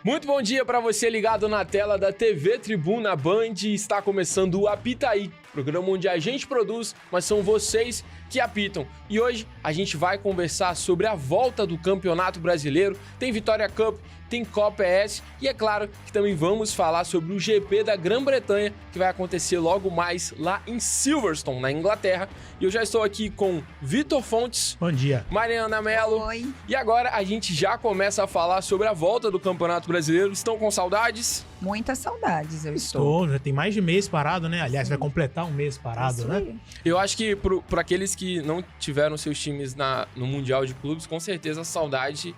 Muito bom dia para você ligado na tela da TV Tribuna Band. Está começando o Apita Aí, programa onde a gente produz, mas são vocês que apitam. E hoje a gente vai conversar sobre a volta do Campeonato Brasileiro. Tem Vitória Cup, tem Copa ES e é claro que também vamos falar sobre o GP da Grã-Bretanha, que vai acontecer logo mais lá em Silverstone, na Inglaterra. E eu já estou aqui com Vitor Fontes. Bom dia. Mariana Mello. Oi. E agora a gente já começa a falar sobre a volta do Campeonato Brasileiro. Estão com saudades? Muitas saudades eu estou. Já tem mais de mês parado, né? Aliás, vai completar um mês parado, né? Aí. Eu acho que para aqueles que não tiveram seus times no Mundial de Clubes, com certeza a saudade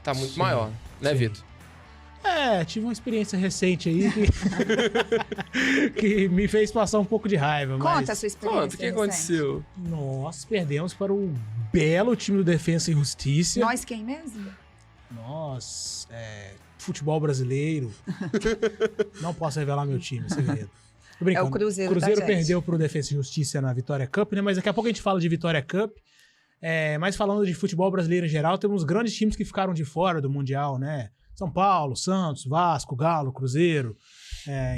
tá muito Sim, maior, né, sim. Vitor? Tive uma experiência recente aí que me fez passar um pouco de raiva. Conta a mas... sua experiência. Conta, o que recente. aconteceu? Nós perdemos para o belo time do Defensa e Justiça. Nós quem mesmo? Nós, futebol brasileiro. Não posso revelar meu time, segredo. Tô brincando. É o Cruzeiro, O Cruzeiro tá, gente? perdeu pro Defensa e Justiça na Vitória Cup, né? Mas daqui a pouco a gente fala de Vitória Cup. Mas falando de futebol brasileiro em geral, temos grandes times que ficaram de fora do Mundial, né? São Paulo, Santos, Vasco, Galo, Cruzeiro.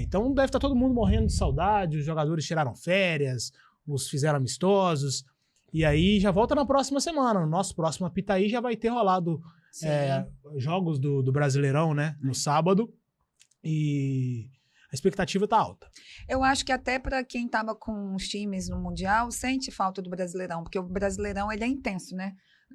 Então deve estar todo mundo morrendo de saudade, os jogadores tiraram férias, os fizeram amistosos. E aí já volta na próxima semana. No nosso próximo Apita Aí já vai ter rolado Sim. jogos do Brasileirão, né? No sábado. E a expectativa tá alta. Eu acho que até para quem estava com os times no Mundial, sente falta do Brasileirão, porque o Brasileirão ele é intenso, né?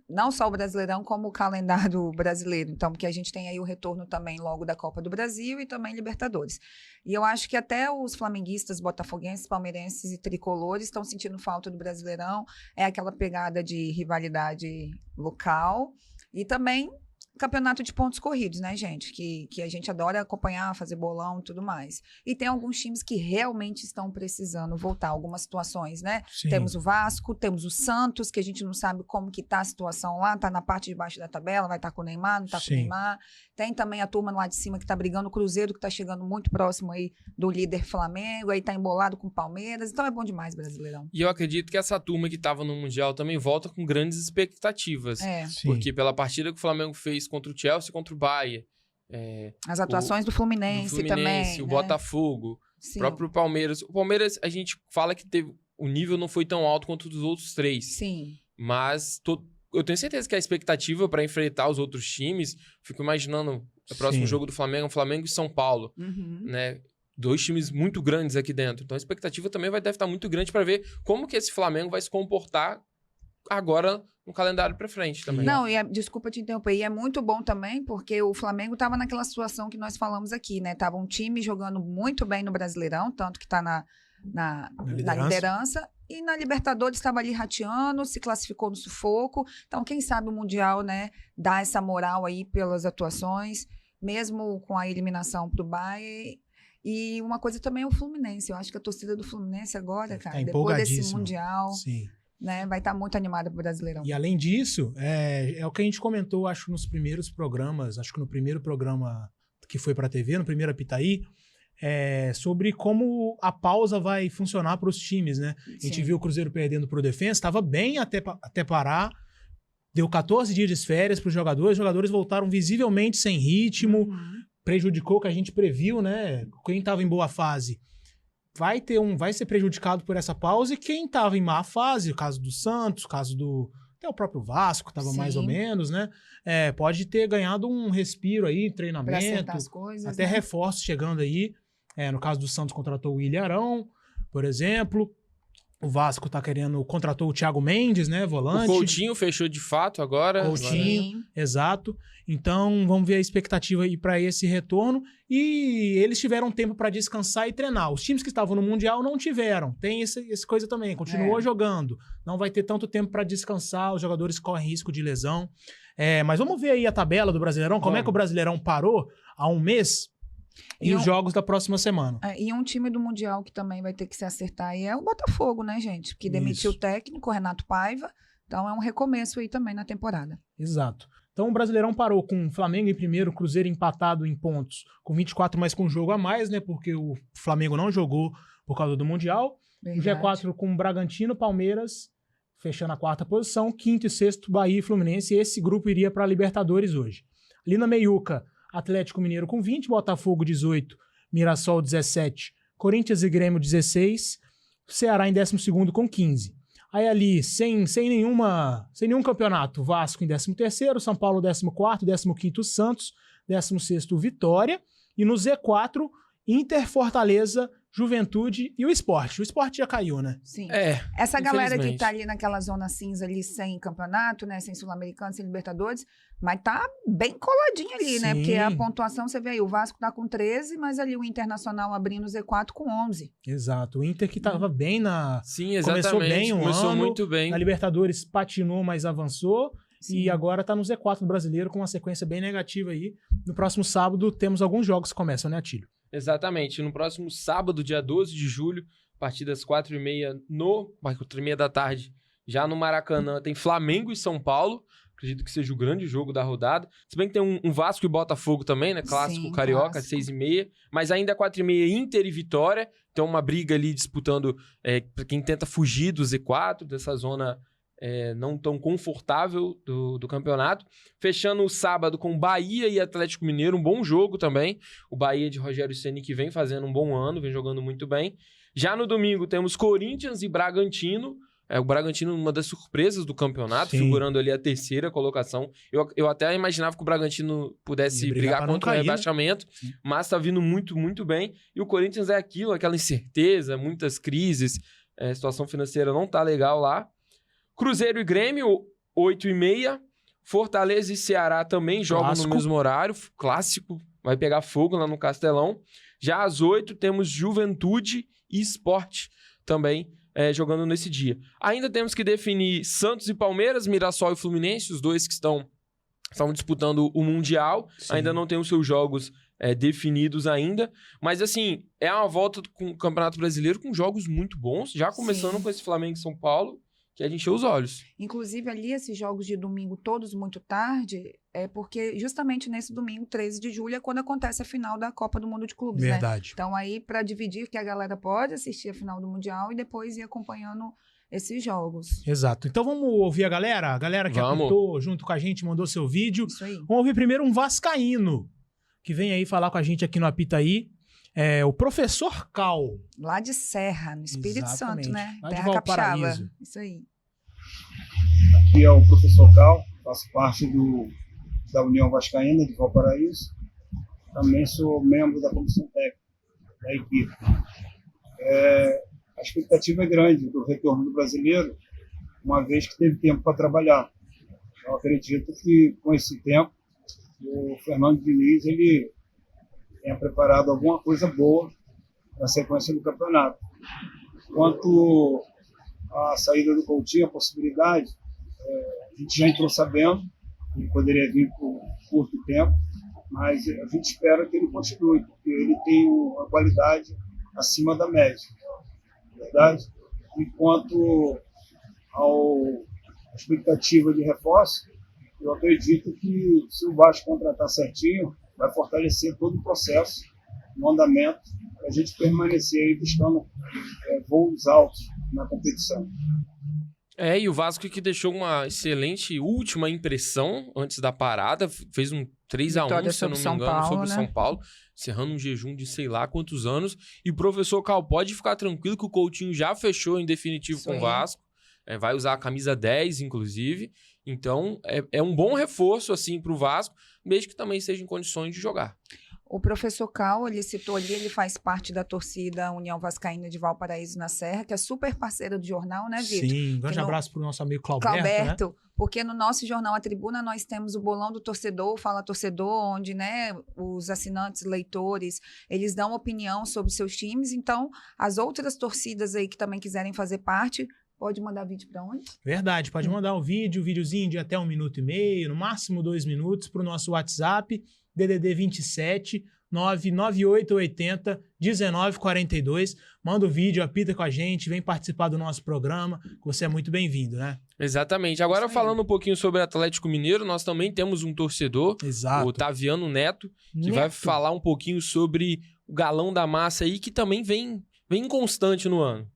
Não só o Brasileirão, como o calendário brasileiro. Então, porque a gente tem aí o retorno também logo da Copa do Brasil e também Libertadores. E eu acho que até os flamenguistas, botafoguenses, palmeirenses e tricolores estão sentindo falta do Brasileirão. É aquela pegada de rivalidade local e também campeonato de pontos corridos, né, gente? Que a gente adora acompanhar, fazer bolão e tudo mais. E tem alguns times que realmente estão precisando voltar. Algumas situações, né? Sim. Temos o Vasco, temos o Santos, que a gente não sabe como que tá a situação lá, tá na parte de baixo da tabela, vai estar com o Neymar, não tá com o Sim. Neymar. Tem também a turma lá de cima que tá brigando, o Cruzeiro, que tá chegando muito próximo aí do líder Flamengo, aí tá embolado com o Palmeiras. Então é bom demais, Brasileirão. E eu acredito que essa turma que estava no Mundial também volta com grandes expectativas. Sim. Porque pela partida que o Flamengo fez contra o Chelsea e contra o Bayern, As atuações do Fluminense, também. o né? Botafogo, Sim. o próprio Palmeiras. O Palmeiras, a gente fala que o nível não foi tão alto quanto o dos outros três. Sim. Mas eu tenho certeza que a expectativa para enfrentar os outros times, fico imaginando o próximo Sim. jogo do Flamengo e São Paulo, Uhum. né? Dois times muito grandes aqui dentro. Então a expectativa também deve estar muito grande para ver como que esse Flamengo vai se comportar agora no calendário para frente também. Não, desculpa te interromper, e é muito bom também, porque o Flamengo estava naquela situação que nós falamos aqui, né? Tava um time jogando muito bem no Brasileirão, tanto que está na liderança, e na Libertadores estava ali rateando, se classificou no sufoco. Então, quem sabe o Mundial, né, dá essa moral aí pelas atuações, mesmo com a eliminação pro Bayern. E uma coisa também é o Fluminense. Eu acho que a torcida do Fluminense agora, cara, depois desse empolgadíssimo. Mundial, Sim. né, vai estar muito animada pro Brasileirão. E além disso, é o que a gente comentou, acho, nos primeiros programas, acho que no primeiro programa que foi pra TV, no primeiro Apita Aí, sobre como a pausa vai funcionar para os times, né? A gente Sim. viu o Cruzeiro perdendo pro Defensa, estava bem até parar, deu 14 dias de férias para os jogadores voltaram visivelmente sem ritmo, Uhum. prejudicou o que a gente previu, né? Quem estava em boa fase vai ser prejudicado por essa pausa, e quem estava em má fase, o caso do Santos, o caso até o próprio Vasco, estava Sim. mais ou menos, né? Pode ter ganhado um respiro aí, Pra treinamento, acertar as coisas, até né? reforços chegando aí. No caso do Santos, contratou o William Arão, por exemplo. O Vasco contratou o Thiago Mendes, né? Volante. O Coutinho fechou de fato agora. Coutinho. Sim. Exato. Então, vamos ver a expectativa aí para esse retorno. E eles tiveram tempo para descansar e treinar. Os times que estavam no Mundial não tiveram. Tem essa coisa também. Continuou jogando. Não vai ter tanto tempo para descansar. Os jogadores correm risco de lesão. Mas vamos ver aí a tabela do Brasileirão. Como é que o Brasileirão parou há um mês? E os jogos da próxima semana. E um time do Mundial que também vai ter que se acertar aí é o Botafogo, né, gente? Que demitiu Isso. o técnico, o Renato Paiva. Então é um recomeço aí também na temporada. Exato. Então o Brasileirão parou com o Flamengo em primeiro, Cruzeiro empatado em pontos com 24, mas com um jogo a mais, né? Porque o Flamengo não jogou por causa do Mundial. Verdade. O G4 com Bragantino, Palmeiras, fechando a quarta posição. Quinto e sexto, Bahia e Fluminense. E esse grupo iria para a Libertadores hoje. Ali na meiuca, Atlético Mineiro com 20, Botafogo 18, Mirassol 17, Corinthians e Grêmio 16, Ceará em 12º com 15. Aí ali, sem nenhum campeonato, Vasco em 13º, São Paulo 14º, 15º Santos, 16º Vitória, e no Z4, Inter, Fortaleza, Juventude e o Sport. O Sport já caiu, né? Sim. É, Essa galera que tá ali naquela zona cinza ali, sem campeonato, né? Sem Sul-Americano, sem Libertadores, mas tá bem coladinho ali, né? Sim. Porque a pontuação, você vê aí, o Vasco tá com 13, mas ali o Internacional abrindo o Z4 com 11. Exato. O Inter que tava bem na... Sim, exatamente. Começou bem um Começou ano, muito bem. Na Libertadores patinou, mas avançou. Sim. E agora tá no Z4 do Brasileiro com uma sequência bem negativa aí. No próximo sábado temos alguns jogos que começam, né, Atílio? Exatamente. No próximo sábado, dia 12 de julho, a partir das 4h30 da tarde, já no Maracanã, tem Flamengo e São Paulo. Acredito que seja o grande jogo da rodada. Se bem que tem um Vasco e Botafogo também, né? Clássico Sim, carioca, clássico. 6h30. Mas ainda 4h30, Inter e Vitória. Então uma briga ali disputando para quem tenta fugir do Z4, dessa zona não tão confortável do campeonato. Fechando o sábado com Bahia e Atlético Mineiro, um bom jogo também. O Bahia de Rogério Ceni, que vem fazendo um bom ano, vem jogando muito bem. Já no domingo temos Corinthians e Bragantino. O Bragantino, uma das surpresas do campeonato, Sim. figurando ali a 3ª colocação. Eu até imaginava que o Bragantino pudesse Ia brigar pra brigar não contra o cair, né? rebaixamento, mas tá vindo muito, muito bem. E o Corinthians é aquilo, aquela incerteza, muitas crises, a situação financeira não tá legal lá. Cruzeiro e Grêmio, 8h30. Fortaleza e Ceará também jogam Clássico. no mesmo horário. Clássico, vai pegar fogo lá no Castelão. Já às 8 temos Juventude e Sport também jogando nesse dia. Ainda temos que definir Santos e Palmeiras, Mirassol e Fluminense, os dois que estão disputando o Mundial. Sim. Ainda não tem os seus jogos definidos ainda. Mas, assim, é uma volta com o Campeonato Brasileiro com jogos muito bons. Já começando Sim. com esse Flamengo e São Paulo, que a gente encheu os olhos. Inclusive, ali, esses jogos de domingo, todos muito tarde, é porque justamente nesse domingo, 13 de julho, é quando acontece a final da Copa do Mundo de Clubes, né? Verdade. Então, aí, para dividir, que a galera pode assistir a final do Mundial e depois ir acompanhando esses jogos. Exato. Então vamos ouvir a galera que Vamos. apontou junto com a gente, mandou seu vídeo. Isso aí. Vamos ouvir primeiro um vascaíno, que vem aí falar com a gente aqui no Apitaí. O professor Cal. Lá de Serra, no Espírito Exatamente. Santo, né? Lá de Terra capixaba. Valparaíso. Isso aí. Aqui é o professor Cal, faço parte da União Vascaína de Valparaíso. Também sou membro da comissão técnica da equipe. A expectativa é grande do retorno do brasileiro, uma vez que teve tempo para trabalhar. Eu acredito que, com esse tempo, o Fernando Diniz ele tenha preparado alguma coisa boa na sequência do campeonato. Quanto à saída do Coutinho, a possibilidade, a gente já entrou sabendo que ele poderia vir por curto tempo, mas a gente espera que ele continue, porque ele tem uma qualidade acima da média, verdade? E quanto à expectativa de reforço, eu acredito que se o Vasco contratar certinho, vai fortalecer todo o processo, no andamento, para a gente permanecer aí buscando voos altos na competição. E o Vasco que deixou uma excelente última impressão antes da parada, fez um 3-1, Vitória se eu não me sobre engano, São Paulo, sobre o né? São Paulo, encerrando um jejum de sei lá quantos anos. E o professor Cal pode ficar tranquilo que o Coutinho já fechou em definitivo Isso com o aí. Vasco, vai usar a camisa 10, inclusive. Então, é um bom reforço assim para o Vasco, mesmo que também esteja em condições de jogar. O professor Cal, ele citou ali, ele faz parte da torcida União Vascaína de Valparaíso na Serra, que é super parceira do jornal, né, Vitor? Sim, um grande Que no- abraço pro nosso amigo Clauberto, né? Clauberto, porque no nosso jornal A Tribuna nós temos o Bolão do Torcedor, o Fala Torcedor, onde, né, os assinantes, leitores, eles dão opinião sobre seus times. Então, as outras torcidas aí que também quiserem fazer parte, pode mandar vídeo para onde? Verdade, pode mandar um videozinho de até 1 minuto e meio, no máximo 2 minutos, pro nosso WhatsApp, DDD 27 99880 1942. Manda o vídeo, apita com a gente, vem participar do nosso programa, que você é muito bem-vindo, né? Exatamente. Agora, Isso aí. falando um pouquinho sobre o Atlético Mineiro, nós também temos um torcedor, Exato. o Taviano Neto, que Neto. vai falar um pouquinho sobre o galão da massa aí, que também vem inconstante no ano.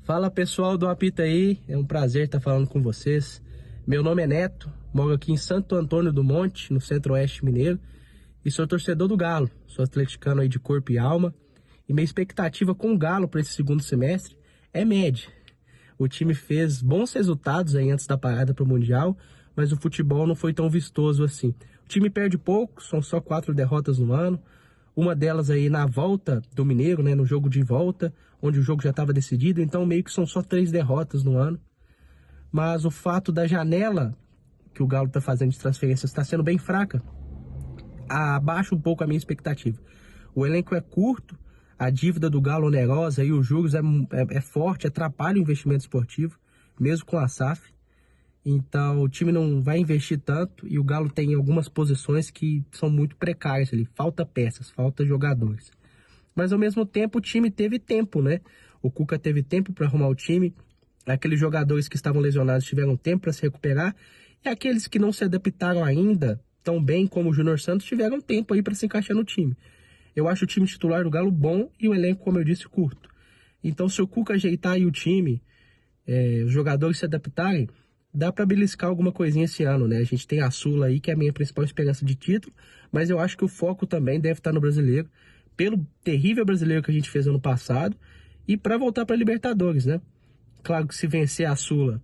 Fala pessoal do Apitaí, é um prazer estar falando com vocês. Meu nome é Neto, moro aqui em Santo Antônio do Monte, no Centro-Oeste Mineiro. e sou torcedor do Galo. Sou atleticano aí de corpo e alma. E minha expectativa com o Galo para esse segundo semestre é média. O time fez bons resultados aí antes da parada para o Mundial, mas o futebol não foi tão vistoso assim. O time perde pouco, são só 4 derrotas no ano. Uma delas aí na volta do Mineiro, né, no jogo de volta, onde o jogo já estava decidido. Então meio que são só 3 derrotas no ano. Mas o fato da janela que o Galo está fazendo de transferências está sendo bem fraca, abaixa um pouco a minha expectativa. O elenco é curto, a dívida do Galo onerosa e os juros é forte, atrapalha o investimento esportivo, mesmo com a SAF. Então o time não vai investir tanto e o Galo tem algumas posições que são muito precárias ali. Falta peças, falta jogadores. Mas ao mesmo tempo o time teve tempo, né? O Cuca teve tempo para arrumar o time. Aqueles jogadores que estavam lesionados tiveram tempo para se recuperar. E aqueles que não se adaptaram ainda tão bem como o Júnior Santos tiveram tempo aí para se encaixar no time. Eu acho o time titular do Galo bom e o elenco, como eu disse, curto. Então se o Cuca ajeitar aí o time, os jogadores se adaptarem, dá para beliscar alguma coisinha esse ano, né? A gente tem a Sula aí, que é a minha principal esperança de título, mas eu acho que o foco também deve estar no brasileiro, pelo terrível brasileiro que a gente fez ano passado, e para voltar para Libertadores, né? Claro que se vencer a Sula,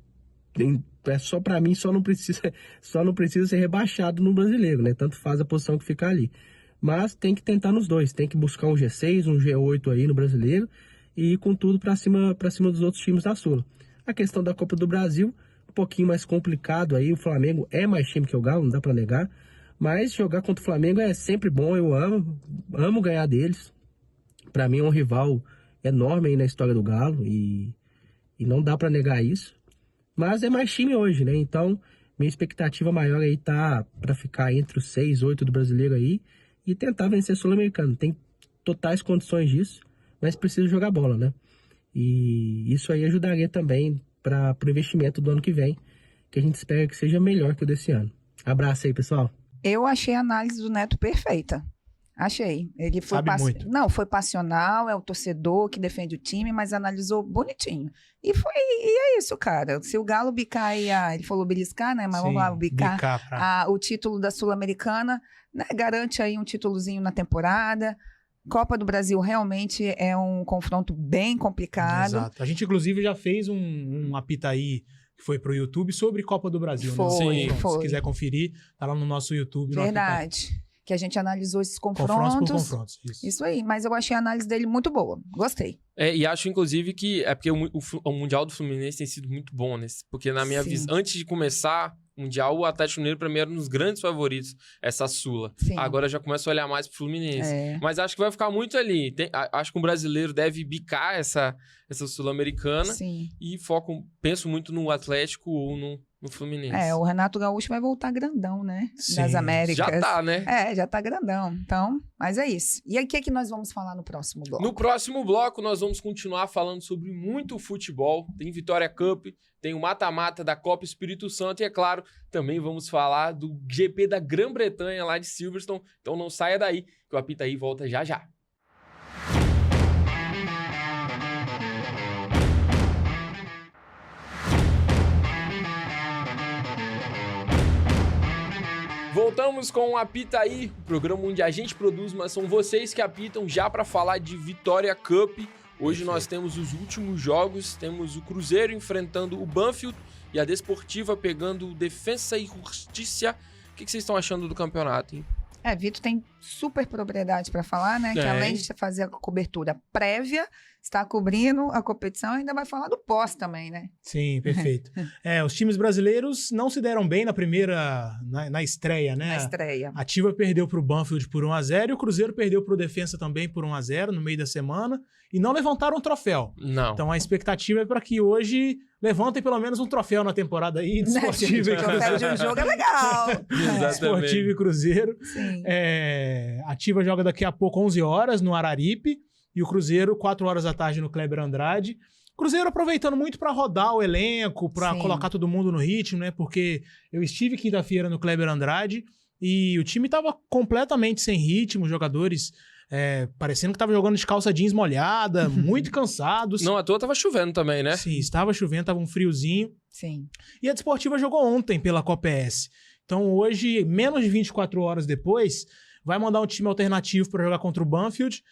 só para mim, só não precisa ser rebaixado no brasileiro, né? Tanto faz a posição que ficar ali. Mas tem que tentar nos dois, tem que buscar um G6, um G8 aí no brasileiro e ir com tudo para cima dos outros times da Sula. A questão da Copa do Brasil, um pouquinho mais complicado aí, o Flamengo é mais time que o Galo, não dá para negar, mas jogar contra o Flamengo é sempre bom, eu amo ganhar deles. Para mim é um rival enorme aí na história do Galo e não dá para negar isso. Mas é mais time hoje, né? Então, minha expectativa maior aí tá para ficar entre os 6, 8 do brasileiro aí e tentar vencer o Sul-Americano. Tem totais condições disso, mas precisa jogar bola, né? E isso aí ajudaria também para o investimento do ano que vem, que a gente espera que seja melhor que o desse ano. Abraço aí, pessoal. Eu achei a análise do Neto perfeita. Achei. Ele foi muito. Não, foi passional, é o torcedor que defende o time, mas analisou bonitinho. E é isso, cara. Se o Galo bicar aí, ele falou beliscar, né? Mas Sim, vamos lá, bicar pra... o título da Sul-Americana, né? Garante aí um títulozinho na temporada. Copa do Brasil realmente é um confronto bem complicado. Exato. A gente, inclusive, já fez um Apitaí que foi pro YouTube sobre Copa do Brasil. Foi. Se quiser conferir, tá lá no nosso YouTube. Verdade. Que a gente analisou esses confrontos. Confrontos por confrontos, isso aí, mas eu achei a análise dele muito boa. Gostei. E acho, inclusive, que é porque o Mundial do Fluminense tem sido muito bom, né? Porque na minha visão, antes de começar o Mundial, o Atlético Mineiro, pra mim, era um dos grandes favoritos, essa Sula. Sim. Agora já começo a olhar mais pro Fluminense. Mas acho que vai ficar muito ali. Acho que um brasileiro deve bicar essa Sul-Americana. Sim. E penso muito no Atlético ou no Fluminense. O Renato Gaúcho vai voltar grandão, né? Sim. Das Américas. Já tá, né? Já tá grandão. Então, mas é isso. E aí, o que é que nós vamos falar no próximo bloco? No próximo bloco, nós vamos continuar falando sobre muito futebol. Tem Vitória Cup, tem o mata-mata da Copa Espírito Santo e, é claro, também vamos falar do GP da Grã-Bretanha lá de Silverstone. Então não saia daí, que o Apitaí volta já já. Voltamos com o Apitaí, o programa onde a gente produz, mas são vocês que apitam já para falar de Vitória Cup. Hoje nós temos os últimos jogos, temos o Cruzeiro enfrentando o Banfield e a Desportiva pegando o Defensa e Justiça. O que vocês estão achando do campeonato, hein? Vitor tem super propriedade para falar, né? Que além de fazer a cobertura prévia, está cobrindo a competição, ainda vai falar do pós também, né? Sim, perfeito. Os times brasileiros não se deram bem na estreia, né? Na estreia. A Ativa perdeu para o Banfield por 1-0 e o Cruzeiro perdeu para o Defensa também por 1-0 no meio da semana e não levantaram um troféu. Não. Então a expectativa é para que hoje levantem pelo menos um troféu na temporada aí. Desportivo e Cruzeiro de um jogo é legal. Desportivo e Cruzeiro. Sim. A Ativa joga daqui a pouco 11 horas no Araripe e o Cruzeiro 4 horas da tarde no Kleber Andrade. Cruzeiro aproveitando muito para rodar o elenco, para colocar todo mundo no ritmo, né? Porque eu estive quinta-feira no Kleber Andrade e o time estava completamente sem ritmo, os jogadores parecendo que estavam jogando de calça jeans molhada, muito cansados. Não, à toa tava chovendo também, né? Sim, estava chovendo, tava um friozinho. Sim. E a Desportiva jogou ontem pela Copa S. Então hoje, menos de 24 horas depois, vai mandar um time alternativo para jogar contra o Banfield.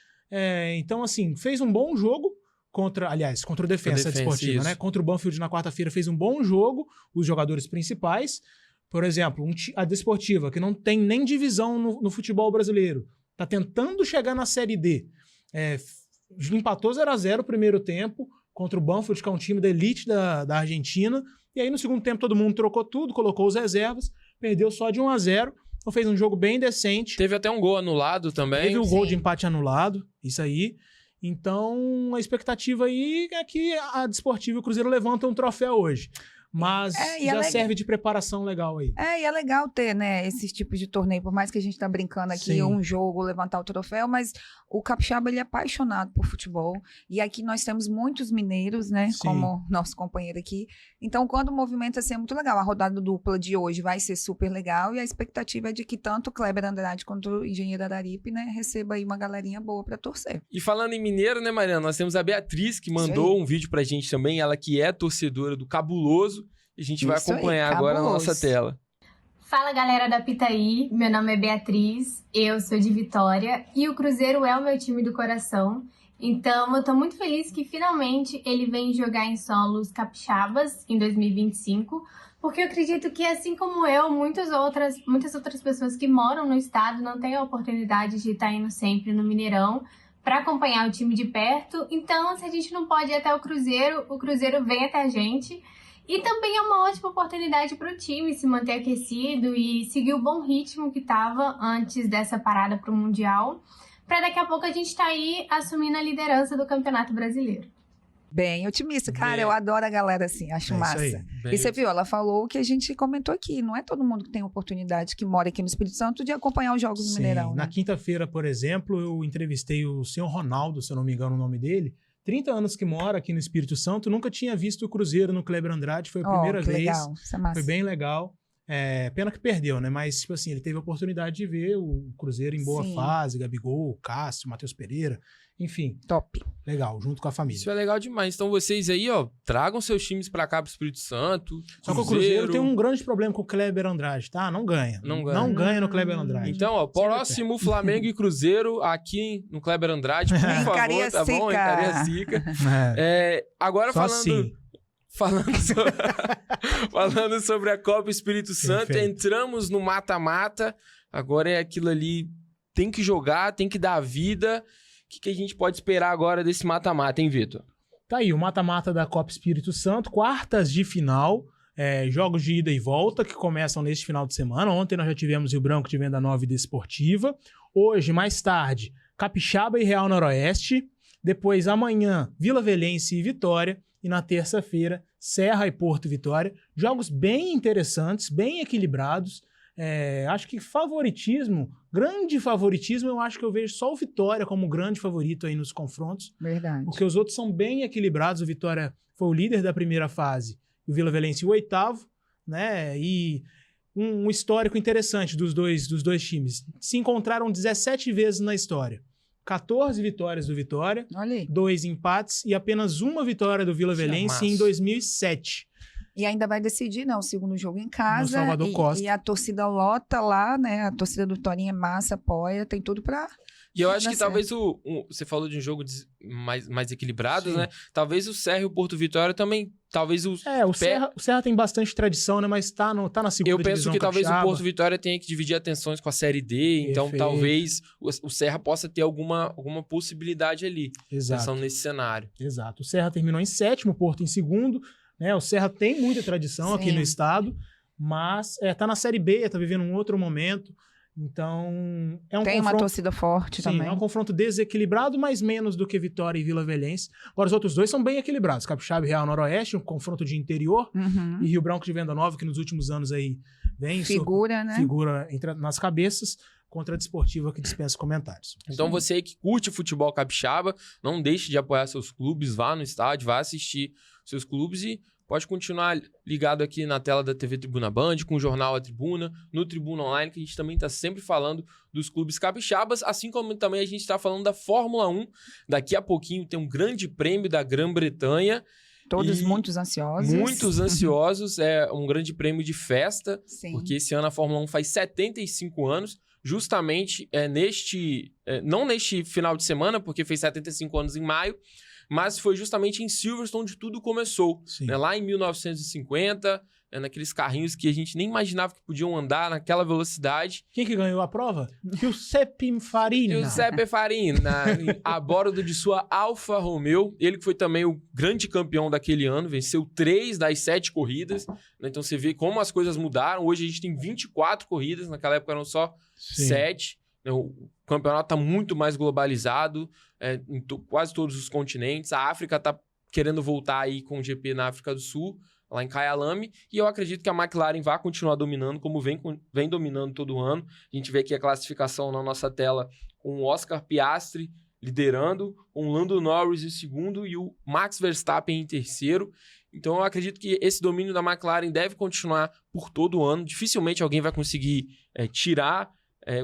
Então, assim, fez um bom jogo contra o Defensa Desportiva, isso. né? Contra o Banfield na quarta-feira fez um bom jogo, os jogadores principais. Por exemplo, a Desportiva, que não tem nem divisão no futebol brasileiro, tá tentando chegar na Série D. Empatou 0-0 o primeiro tempo contra o Banfield, que é um time da elite da Argentina. E aí, no segundo tempo, todo mundo trocou tudo, colocou os reservas, perdeu só de 1-0. Então fez um jogo bem decente. Teve até um gol anulado também. Teve o gol de empate anulado, isso aí. Então, a expectativa aí é que a Desportiva e o Cruzeiro levantam um troféu hoje. Mas já serve de preparação legal aí. E é legal ter, né, esses tipos de torneio, por mais que a gente tá brincando aqui, Sim. um jogo, levantar o troféu, mas o capixaba, ele é apaixonado por futebol, e aqui nós temos muitos mineiros, né, Sim. como nosso companheiro aqui, então quando o movimento assim, é muito legal, a rodada dupla de hoje vai ser super legal, e a expectativa é de que tanto o Kleber Andrade quanto o Engenheiro Araripe, né, receba aí uma galerinha boa pra torcer. E falando em mineiro, né, Mariana, nós temos a Beatriz, que mandou um vídeo pra gente também, ela que é torcedora do Cabuloso, e a gente vai acompanhar agora na nossa tela. Fala, galera da Pitaí, meu nome é Beatriz, eu sou de Vitória e o Cruzeiro é o meu time do coração, então eu tô muito feliz que finalmente ele vem jogar em solos capixabas em 2025, porque eu acredito que, assim como eu, muitas outras pessoas que moram no estado não têm a oportunidade de estar indo sempre no Mineirão para acompanhar o time de perto, então se a gente não pode ir até o Cruzeiro vem até a gente. E também é uma ótima oportunidade para o time se manter aquecido e seguir o bom ritmo que estava antes dessa parada para o Mundial, para daqui a pouco a gente estar aí assumindo a liderança do Campeonato Brasileiro. Bem otimista, cara, eu adoro a galera assim, acho massa. E você viu, ela falou o que a gente comentou aqui, não é todo mundo que tem oportunidade, que mora aqui no Espírito Santo, de acompanhar os jogos do Mineirão, né? Na quinta-feira, por exemplo, eu entrevistei o senhor Ronaldo, se eu não me engano o nome dele, 30 anos que mora aqui no Espírito Santo, nunca tinha visto o Cruzeiro no Kleber Andrade, foi a primeira vez. Legal. Isso é massa. Foi bem legal. Pena que perdeu, né? Mas, tipo assim, ele teve a oportunidade de ver o Cruzeiro em boa fase, Gabigol, Cássio, Matheus Pereira, enfim. Top. Legal, junto com a família. Isso é legal demais. Então vocês aí, ó, tragam seus times pra cá, pro Espírito Santo. Só que o Cruzeiro tem um grande problema com o Kleber Andrade, tá? Não ganha. Não ganha no Kleber Andrade. Então, ó, próximo Flamengo e Cruzeiro aqui no Kleber Andrade, por favor, Cariacica. Tá bom? Em Cariacica. Agora Só falando sobre a Copa Espírito Santo, Perfeito. entramos no mata-mata, agora é aquilo ali, tem que jogar, tem que dar vida. O que a gente pode esperar agora desse mata-mata, hein, Vitor? Tá aí, o mata-mata da Copa Espírito Santo, quartas de final, jogos de ida e volta que começam neste final de semana. Ontem nós já tivemos Rio Branco de Venda Nova e Desportiva. Hoje, mais tarde, Capixaba e Real Noroeste. Depois, amanhã, Vila Velhense e Vitória. E na terça-feira, Serra e Porto Vitória. Jogos bem interessantes, bem equilibrados. Acho que grande favoritismo, eu acho que eu vejo só o Vitória como grande favorito aí nos confrontos. Verdade. Porque os outros são bem equilibrados. O Vitória foi o líder da primeira fase, o Vila Velhense o 8º, né? E um histórico interessante dos dois times. Se encontraram 17 vezes na história. 14 vitórias do Vitória, 2 empates e apenas uma vitória do Vila Velhense em 2007. E ainda vai decidir, né, o segundo jogo em casa. No Salvador Costa. E a torcida lota lá, né? A torcida do Torinho é massa, apoia, tem tudo pra... E eu acho que talvez você falou de um jogo mais equilibrado, né? Talvez o Serra e o Porto Vitória também, talvez o Serra tem bastante tradição, né? Mas tá na segunda divisão. Eu penso que talvez capixaba. o Porto Vitória tenha que dividir atenções com a Série D, então talvez o Serra possa ter alguma possibilidade ali. Exato. Pensando nesse cenário. Exato. O Serra terminou em 7º, o Porto em 2º, né? O Serra tem muita tradição aqui no estado, mas tá na Série B, tá vivendo um outro momento. Então, tem uma torcida forte também. É um confronto desequilibrado, mas menos do que Vitória e Vila Velhense. Agora, os outros dois são bem equilibrados. Capixaba e Real Noroeste, um confronto de interior. E Rio Branco de Venda Nova, que nos últimos anos aí vem... Figura nas cabeças, contra a Desportiva, que dispensa comentários. Então, você aí que curte futebol capixaba, não deixe de apoiar seus clubes, vá no estádio, vá assistir seus clubes e pode continuar ligado aqui na tela da TV Tribuna Band, com o jornal A Tribuna, no Tribuna Online, que a gente também está sempre falando dos clubes capixabas, assim como também a gente está falando da Fórmula 1. Daqui a pouquinho tem um grande prêmio da Grã-Bretanha. Todos muito ansiosos. Muitos ansiosos, é um grande prêmio de festa, Sim. porque esse ano a Fórmula 1 faz 75 anos. justamente não neste final de semana, porque fez 75 anos em maio, mas foi justamente em Silverstone onde tudo começou, né? Lá em 1950, naqueles carrinhos que a gente nem imaginava que podiam andar naquela velocidade. Quem que ganhou a prova? Giuseppe Farina. Giuseppe Farina, a bordo de sua Alfa Romeo. Ele que foi também o grande campeão daquele ano, venceu 3 das 7 corridas. Né? Então você vê como as coisas mudaram. Hoje a gente tem 24 corridas, naquela época eram só 7. O campeonato está muito mais globalizado em quase todos os continentes. A África está querendo voltar aí com o GP na África do Sul, lá em Kyalami, e eu acredito que a McLaren vai continuar dominando, como vem dominando todo ano. A gente vê aqui a classificação na nossa tela com o Oscar Piastri liderando, com o Lando Norris em segundo e o Max Verstappen em terceiro. Então eu acredito que esse domínio da McLaren deve continuar por todo o ano. Dificilmente alguém vai conseguir tirar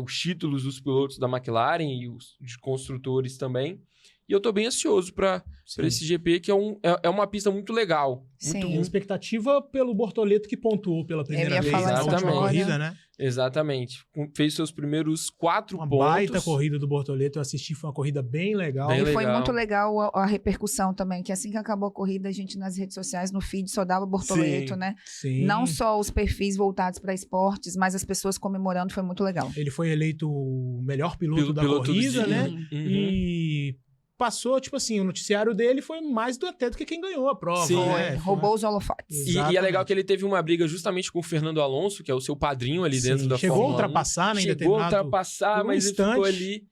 os títulos dos pilotos da McLaren e os de construtores também. E eu tô bem ansioso para esse GP, que é uma pista muito legal. Sim. Muito expectativa pelo Bortoleto, que pontuou pela primeira vez na última corrida, né? Exatamente. Fez seus primeiros 4 pontos. Uma baita corrida do Bortoleto, eu assisti, foi uma corrida bem legal. E foi muito legal a repercussão também, que assim que acabou a corrida, a gente nas redes sociais, no feed, só dava Bortoleto, né? Sim. Não só os perfis voltados para esportes, mas as pessoas comemorando, foi muito legal. Ele foi eleito o melhor piloto da corrida, né? Uhum. E passou, tipo assim, o noticiário dele foi mais até do que quem ganhou a prova. Sim, né? Roubou os holofotes. E é legal que ele teve uma briga justamente com o Fernando Alonso, que é o seu padrinho ali dentro da Chegou Fórmula 1. a ultrapassar, né? Chegou a ultrapassar, mas ele ficou instante. ali.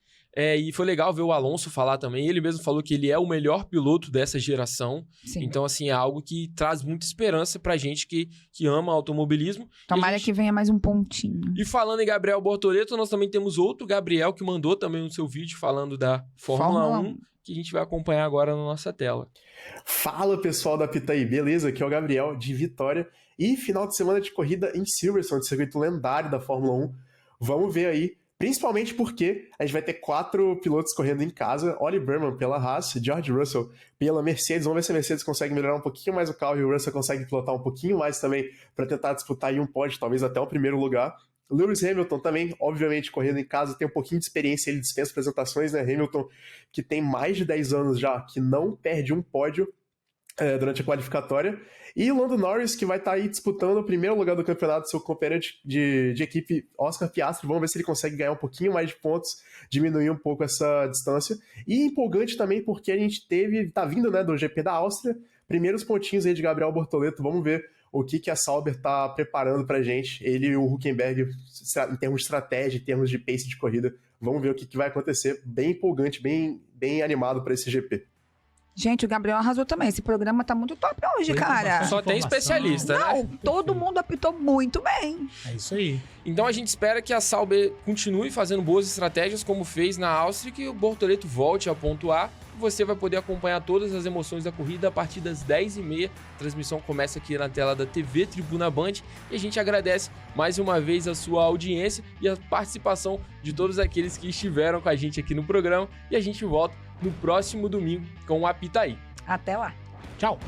E foi legal ver o Alonso falar também. Ele mesmo falou que ele é o melhor piloto dessa geração. Sim. Então, assim, é algo que traz muita esperança pra gente que ama automobilismo. Tomara que venha mais um pontinho. E falando em Gabriel Bortoleto, nós também temos outro Gabriel que mandou também o seu vídeo falando da Fórmula 1, que a gente vai acompanhar agora na nossa tela. Fala, pessoal da Pitaí, beleza? Aqui é o Gabriel, de Vitória. E final de semana de corrida em Silverstone, circuito lendário da Fórmula 1. Vamos ver aí, principalmente porque a gente vai ter 4 pilotos correndo em casa. Ollie Berman pela Haas, George Russell pela Mercedes. Vamos ver se a Mercedes consegue melhorar um pouquinho mais o carro e o Russell consegue pilotar um pouquinho mais também para tentar disputar aí um pódio, talvez até o primeiro lugar. Lewis Hamilton também, obviamente, correndo em casa, tem um pouquinho de experiência, ele dispensa apresentações, né? Hamilton, que tem mais de 10 anos já, que não perde um pódio durante a qualificatória. E o Lando Norris, que vai estar aí disputando o primeiro lugar do campeonato, seu companheiro de equipe, Oscar Piastri. Vamos ver se ele consegue ganhar um pouquinho mais de pontos, diminuir um pouco essa distância. E empolgante também, porque a gente tá vindo, né, do GP da Áustria, primeiros pontinhos aí de Gabriel Bortoleto. Vamos ver o que a Sauber tá preparando pra gente, ele e o Hülkenberg, em termos de estratégia, em termos de pace de corrida. Vamos ver o que vai acontecer. Bem empolgante, bem animado para esse GP. Gente, o Gabriel arrasou também. Esse programa tá muito top hoje, cara. Só tem especialista, Não, né? todo mundo apitou muito bem. É isso aí. Então a gente espera que a Sauber continue fazendo boas estratégias, como fez na Áustria, que o Bortoleto volte a pontuar. Você vai poder acompanhar todas as emoções da corrida a partir das 10h30. A transmissão começa aqui na tela da TV Tribuna Band. E a gente agradece mais uma vez a sua audiência e a participação de todos aqueles que estiveram com a gente aqui no programa. E a gente volta no próximo domingo com o Apita Aí. Até lá. Tchau.